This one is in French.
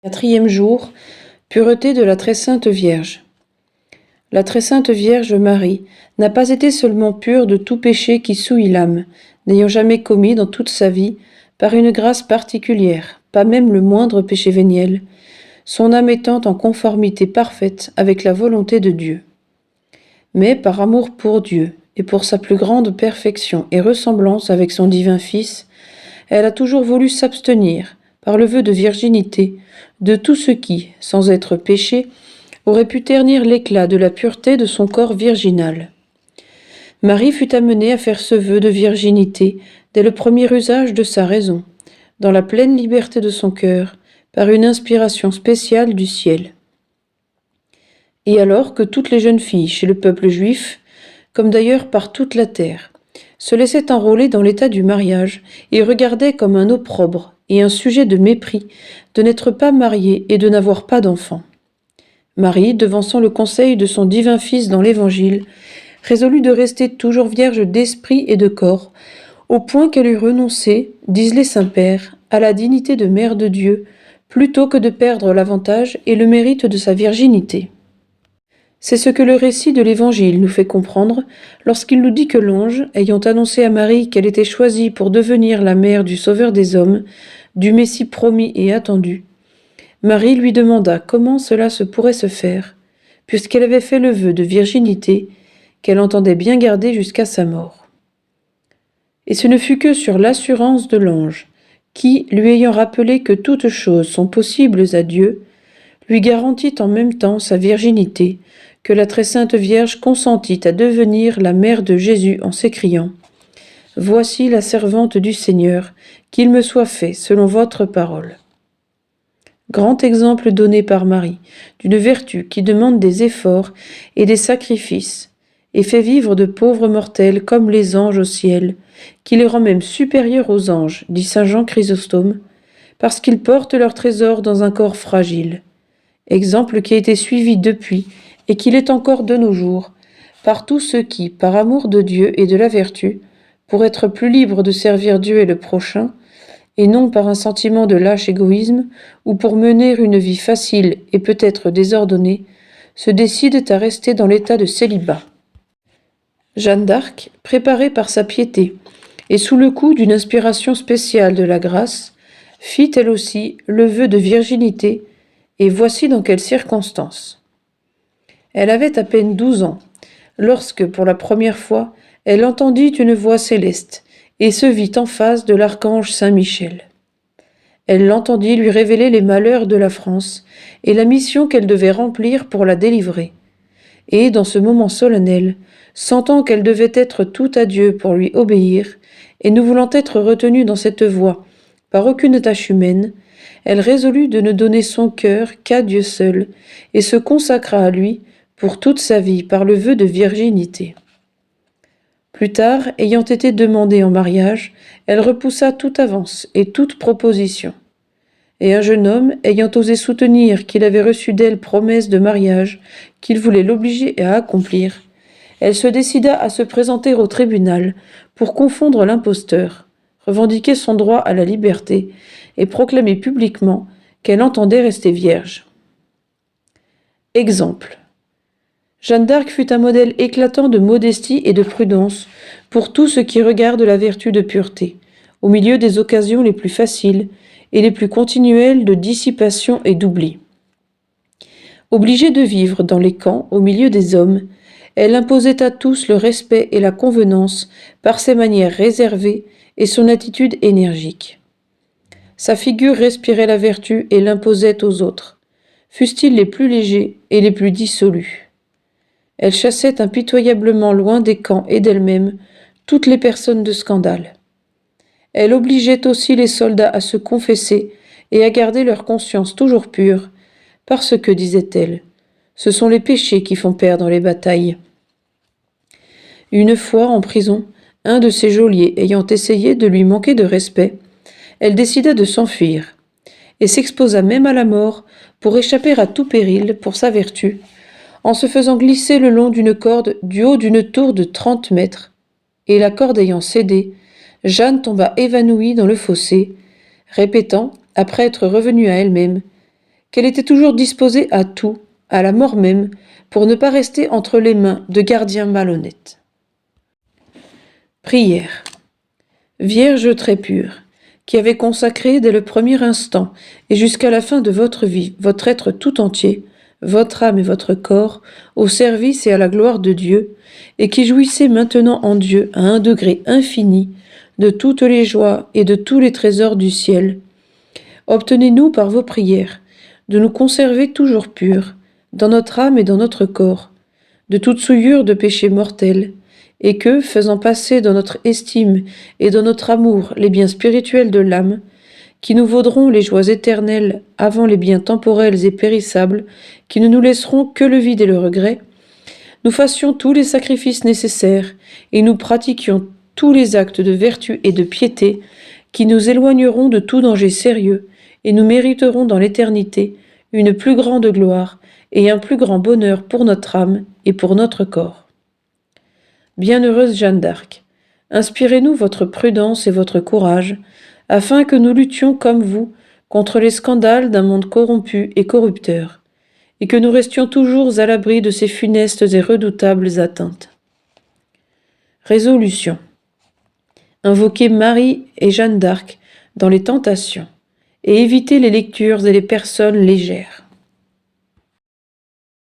Quatrième jour, pureté de la très sainte Vierge. La très sainte Vierge Marie n'a pas été seulement pure de tout péché qui souille l'âme, n'ayant jamais commis dans toute sa vie, par une grâce particulière, pas même le moindre péché véniel, son âme étant en conformité parfaite avec la volonté de Dieu. Mais par amour pour Dieu et pour sa plus grande perfection et ressemblance avec son divin Fils, elle a toujours voulu s'abstenir, par le vœu de virginité, de tout ce qui, sans être péché, aurait pu ternir l'éclat de la pureté de son corps virginal. Marie fut amenée à faire ce vœu de virginité dès le premier usage de sa raison, dans la pleine liberté de son cœur, par une inspiration spéciale du ciel. Et alors que toutes les jeunes filles chez le peuple juif, comme d'ailleurs par toute la terre, se laissaient enrôler dans l'état du mariage et regardaient comme un opprobre et un sujet de mépris de n'être pas mariée et de n'avoir pas d'enfant. Marie, devançant le conseil de son divin Fils dans l'Évangile, résolut de rester toujours vierge d'esprit et de corps, au point qu'elle eût renoncé, disent les saints-pères, à la dignité de mère de Dieu, plutôt que de perdre l'avantage et le mérite de sa virginité. C'est ce que le récit de l'Évangile nous fait comprendre lorsqu'il nous dit que l'ange, ayant annoncé à Marie qu'elle était choisie pour devenir la mère du Sauveur des hommes, du Messie promis et attendu, Marie lui demanda comment cela se pourrait se faire, puisqu'elle avait fait le vœu de virginité qu'elle entendait bien garder jusqu'à sa mort. Et ce ne fut que sur l'assurance de l'ange, qui, lui ayant rappelé que toutes choses sont possibles à Dieu, lui garantit en même temps sa virginité, que la très sainte Vierge consentit à devenir la mère de Jésus en s'écriant « Voici la servante du Seigneur, qu'il me soit fait selon votre parole. » Grand exemple donné par Marie, d'une vertu qui demande des efforts et des sacrifices, et fait vivre de pauvres mortels comme les anges au ciel, qui les rend même supérieurs aux anges, dit saint Jean Chrysostome, parce qu'ils portent leur trésor dans un corps fragile. Exemple qui a été suivi depuis et qui l'est encore de nos jours, par tous ceux qui, par amour de Dieu et de la vertu, pour être plus libres de servir Dieu et le prochain, et non par un sentiment de lâche égoïsme, ou pour mener une vie facile et peut-être désordonnée, se décident à rester dans l'état de célibat. Jeanne d'Arc, préparée par sa piété, et sous le coup d'une inspiration spéciale de la grâce, fit elle aussi le vœu de virginité, et voici dans quelles circonstances. Elle avait à peine 12 ans, lorsque, pour la première fois, elle entendit une voix céleste, et se vit en face de l'archange Saint Michel. Elle l'entendit lui révéler les malheurs de la France, et la mission qu'elle devait remplir pour la délivrer. Et, dans ce moment solennel, sentant qu'elle devait être tout à Dieu pour lui obéir, et ne voulant être retenue dans cette voie par aucune tâche humaine, elle résolut de ne donner son cœur qu'à Dieu seul, et se consacra à lui pour toute sa vie par le vœu de virginité. Plus tard, ayant été demandée en mariage, elle repoussa toute avance et toute proposition. Et un jeune homme, ayant osé soutenir qu'il avait reçu d'elle promesse de mariage, qu'il voulait l'obliger à accomplir, elle se décida à se présenter au tribunal pour confondre l'imposteur, revendiquer son droit à la liberté et proclamer publiquement qu'elle entendait rester vierge. Exemple. Jeanne d'Arc fut un modèle éclatant de modestie et de prudence pour tout ce qui regarde la vertu de pureté, au milieu des occasions les plus faciles et les plus continuelles de dissipation et d'oubli. Obligée de vivre dans les camps au milieu des hommes, elle imposait à tous le respect et la convenance par ses manières réservées et son attitude énergique. Sa figure respirait la vertu et l'imposait aux autres, fussent-ils les plus légers et les plus dissolus. Elle chassait impitoyablement loin des camps et d'elle-même toutes les personnes de scandale. Elle obligeait aussi les soldats à se confesser et à garder leur conscience toujours pure, parce que, disait-elle, ce sont les péchés qui font perdre les batailles. Une fois, en prison, un de ses geôliers ayant essayé de lui manquer de respect, elle décida de s'enfuir, et s'exposa même à la mort pour échapper à tout péril pour sa vertu, en se faisant glisser le long d'une corde du haut d'une tour de 30 mètres, et la corde ayant cédé, Jeanne tomba évanouie dans le fossé, répétant, après être revenue à elle-même, qu'elle était toujours disposée à tout, à la mort même, pour ne pas rester entre les mains de gardiens malhonnêtes. Prière. Vierge très pure, qui avez consacré dès le premier instant et jusqu'à la fin de votre vie votre être tout entier, votre âme et votre corps, au service et à la gloire de Dieu, et qui jouissez maintenant en Dieu à un degré infini de toutes les joies et de tous les trésors du ciel, obtenez-nous par vos prières de nous conserver toujours purs, dans notre âme et dans notre corps, de toute souillure de péché mortel, et que, faisant passer dans notre estime et dans notre amour les biens spirituels de l'âme, qui nous vaudront les joies éternelles avant les biens temporels et périssables, qui ne nous laisseront que le vide et le regret, nous fassions tous les sacrifices nécessaires et nous pratiquions tous les actes de vertu et de piété qui nous éloigneront de tout danger sérieux et nous mériterons dans l'éternité une plus grande gloire et un plus grand bonheur pour notre âme et pour notre corps. Bienheureuse Jeanne d'Arc, inspirez-nous votre prudence et votre courage, afin que nous luttions comme vous contre les scandales d'un monde corrompu et corrupteur, et que nous restions toujours à l'abri de ces funestes et redoutables atteintes. Résolution. Invoquer Marie et Jeanne d'Arc dans les tentations, et éviter les lectures et les personnes légères.